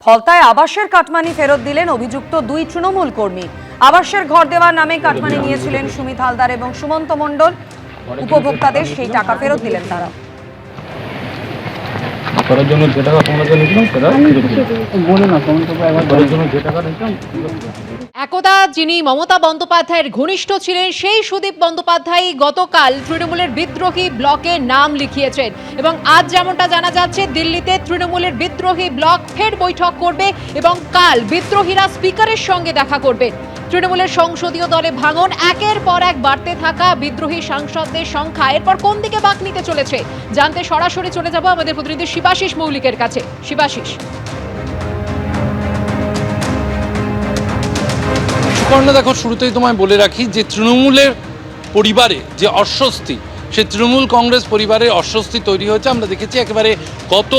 ফলতায় আবাসের কাটমানি ফেরত দিলেন অভিযুক্ত দুই তৃণমূল কর্মী। আবাসের ঘর দেওয়ার নামে কাটমানি নিয়েছিলেন সুমিত হালদার এবং সুমন্ত মণ্ডল। উপভোক্তাদের সেই টাকা ফেরত দিলেন তারা। করার জন্য যে টাকা তোমাদের নিয়েছিলাম সেটা বলে না করার জন্য যে টাকা নিয়েছিলাম। একদা যিনি মমতা বন্দ্যোপাধ্যায়ের ঘনিষ্ঠ ছিলেন সেই সুদীপ বন্দ্যোপাধ্যায় গতকাল তৃণমূলের বিদ্রোহী ব্লকে নাম লিখিয়েছেন এবং আজ যেমনটা জানা যাচ্ছে দিল্লিতে তৃণমূলের বিদ্রোহী ব্লক ফের বৈঠক করবে এবং কাল বিদ্রোহীরা স্পিকারের সঙ্গে দেখা করবে। তৃণমূলের সংসদীয় দলে ভাঙন, একের পর এক বাড়তে থাকা বিদ্রোহী সাংসদদের সংখ্যা এরপর কোন দিকে বাঁক নিতে চলেছে জানতে সরাসরি চলে যাব আমাদের প্রতিনিধি শিবাশিস মৌলিকের কাছে। শিবাশিস, সুকর্ণা, দেখো, শুরুতেই তোমায় বলে রাখি যে তৃণমূলের পরিবারে যে অস্বস্তি, সে তৃণমূল কংগ্রেস পরিবারের অস্বস্তি তৈরি হয়েছে। আমরা দেখেছি একেবারে গত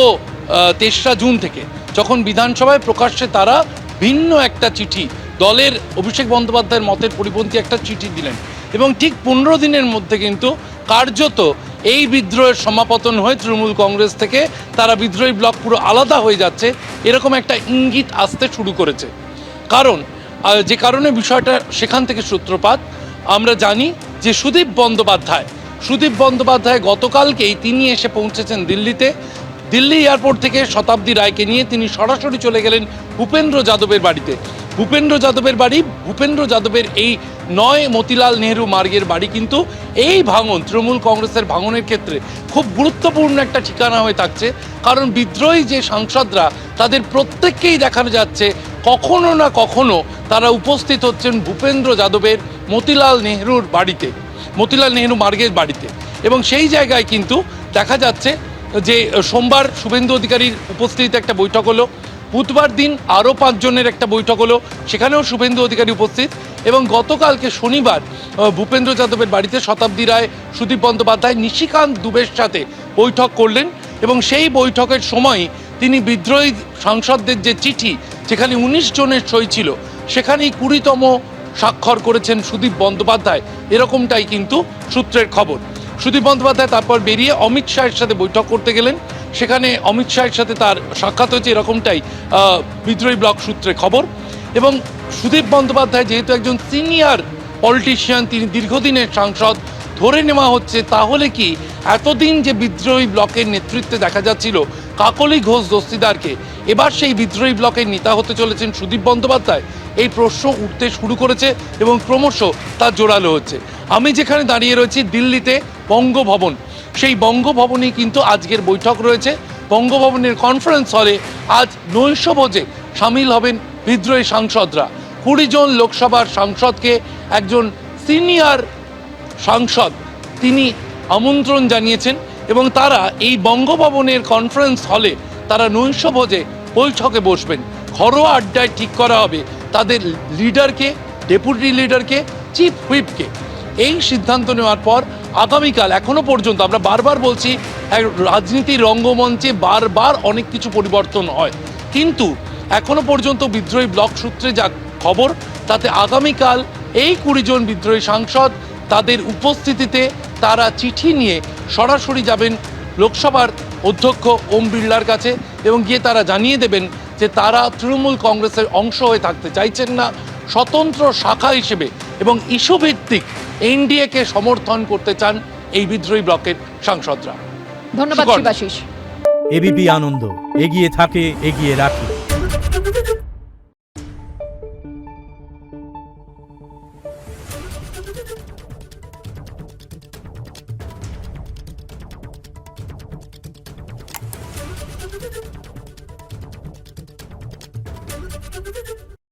৩রা জুন থেকে, যখন বিধানসভায় প্রকাশ্যে তারা ভিন্ন একটা চিঠি, দলের অভিষেক বন্দ্যোপাধ্যায়ের মতের পরিপন্থী একটা চিঠি দিলেন এবং ঠিক 15 দিনের মধ্যে কিন্তু কার্যত এই বিদ্রোহের সমাপতন হয়ে তৃণমূল কংগ্রেস থেকে তারা বিদ্রোহী ব্লক পুরো আলাদা হয়ে যাচ্ছে, এরকম একটা ইঙ্গিত আসতে শুরু করেছে। কারণ যে কারণে বিষয়টা সেখান থেকে সূত্রপাত। আমরা জানি যে সুদীপ বন্দ্যোপাধ্যায় গতকালকেই তিনি এসে পৌঁছেছেন দিল্লিতে। দিল্লি এয়ারপোর্ট থেকে শতাব্দী রায়কে নিয়ে তিনি সরাসরি চলে গেলেন ভূপেন্দ্র যাদবের বাড়িতে। ভূপেন্দ্র যাদবের এই 9 মতিলাল নেহরু মার্গের বাড়ি কিন্তু এই ভাঙন, তৃণমূল কংগ্রেসের ভাঙনের ক্ষেত্রে খুব গুরুত্বপূর্ণ একটা ঠিকানা হয়ে থাকছে। কারণ বিদ্রোহী যে সাংসদরা, তাদের প্রত্যেককেই দেখানো যাচ্ছে কখনো না কখনো তারা উপস্থিত হচ্ছেন ভূপেন্দ্র যাদবের মতিলাল নেহরু মার্গের বাড়িতে। এবং সেই জায়গায় কিন্তু দেখা যাচ্ছে যে সোমবার শুভেন্দু অধিকারীর উপস্থিতিতে একটা বৈঠক হলো, বুধবার দিন আরও 5 জনের একটা বৈঠক হলো, সেখানেও শুভেন্দু অধিকারী উপস্থিত। এবং গতকালকে শনিবার ভূপেন্দ্র যাদবের বাড়িতে শতাব্দী রায়, সুদীপ বন্দ্যোপাধ্যায়, নিশিকান্ত দুবের সাথে বৈঠক করলেন এবং সেই বৈঠকের সময় তিনি বিদ্রোহী সাংসদদের যে চিঠি, যেখানে 19 জনের সই ছিল, সেখানেই 20তম স্বাক্ষর করেছেন সুদীপ বন্দ্যোপাধ্যায়, এরকমটাই কিন্তু সূত্রের খবর। সুদীপ বন্দ্যোপাধ্যায় তারপর বেরিয়ে অমিত শাহের সাথে বৈঠক করতে গেলেন, সেখানে অমিত শাহের সাথে তার সাক্ষাৎ হয়েছে, এরকমটাই বিদ্রোহী ব্লক সূত্রে খবর। এবং সুদীপ বন্দ্যোপাধ্যায় যেহেতু একজন সিনিয়র পলিটিশিয়ান, তিনি দীর্ঘদিনের সাংসদ, ধরে নেওয়া হচ্ছে তাহলে কি এতদিন যে বিদ্রোহী ব্লকের নেতৃত্বে দেখা যাচ্ছিল কাকলি ঘোষ দস্তিদারকে, এবার সেই বিদ্রোহী ব্লকের নেতা হতে চলেছেন সুদীপ বন্দ্যোপাধ্যায়, এই প্রশ্ন উঠতে শুরু করেছে এবং ক্রমশ তা জোরালো হচ্ছে। আমি যেখানে দাঁড়িয়ে রয়েছি দিল্লিতে বঙ্গভবন, সেই বঙ্গভবনেই কিন্তু আজকের বৈঠক রয়েছে। বঙ্গভবনের কনফারেন্স হলে আজ নৈশভোজে সামিল হবেন বিদ্রোহী সাংসদরা। 20 জন লোকসভার সাংসদকে একজন সিনিয়র সাংসদ তিনি আমন্ত্রণ জানিয়েছেন এবং তারা এই বঙ্গভবনের কনফারেন্স হলে তারা নৈশভোজে বৈঠকে বসবেন। ঘরোয়া আড্ডায় ঠিক করা হবে তাদের লিডারকে, ডেপুটি লিডারকে, চিফ হুইপকে। এই সিদ্ধান্ত নেওয়ার পর আগামীকাল, এখনো পর্যন্ত আমরা বারবার বলছি রাজনীতির রঙ্গমঞ্চে বারবার অনেক কিছু পরিবর্তন হয়, কিন্তু এখনো পর্যন্ত বিদ্রোহী ব্লক সূত্রে যা খবর, তাতে আগামীকাল এই 20 জন বিদ্রোহী সাংসদ তাদের উপস্থিতিতে তারা চিঠি নিয়ে সরাসরি যাবেন লোকসভার অধ্যক্ষ ওম বিড়লার কাছে এবং গিয়ে তারা জানিয়ে দেবেন যে তারা তৃণমূল কংগ্রেসের অংশ হয়ে থাকতে চাইছেন না, স্বতন্ত্র শাখা হিসেবে এবং ইস্যুভিত্তিক এনডিএকে সমর্থন করতে চান এই বিদ্রোহী ব্লকের সাংসদরা। ধন্যবাদ শিবাশিস। এবিপি আনন্দ, এগিয়ে থাকে, এগিয়ে রাখে।